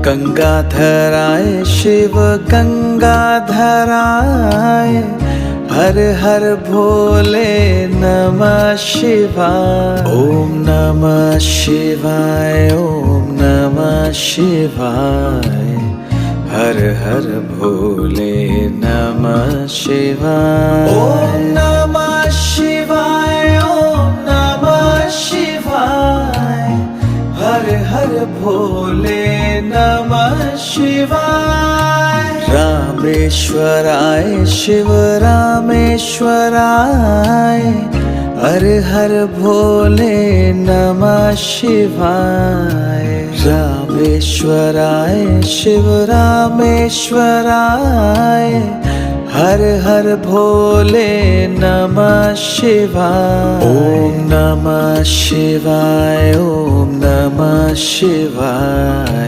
गंगाधराय शिव गंगाधराय, हर हर भोले नमः शिवाय। ओम नमः शिवाय, ओम नमः शिवाय, हर हर भोले नमः शिवाय। ओम नमः शिवाय, ओम नमः शिवाय, हर हर भोले नमः शिवाय। रामेश्वराय शिव रामेश्वराय, हर हर भोले नमः शिवाय। रामेश्वराय शिव रामेश्वराय, हर हर भोले नमः शिवाय। ओम नमः शिवाय, ओम नमः शिवाय।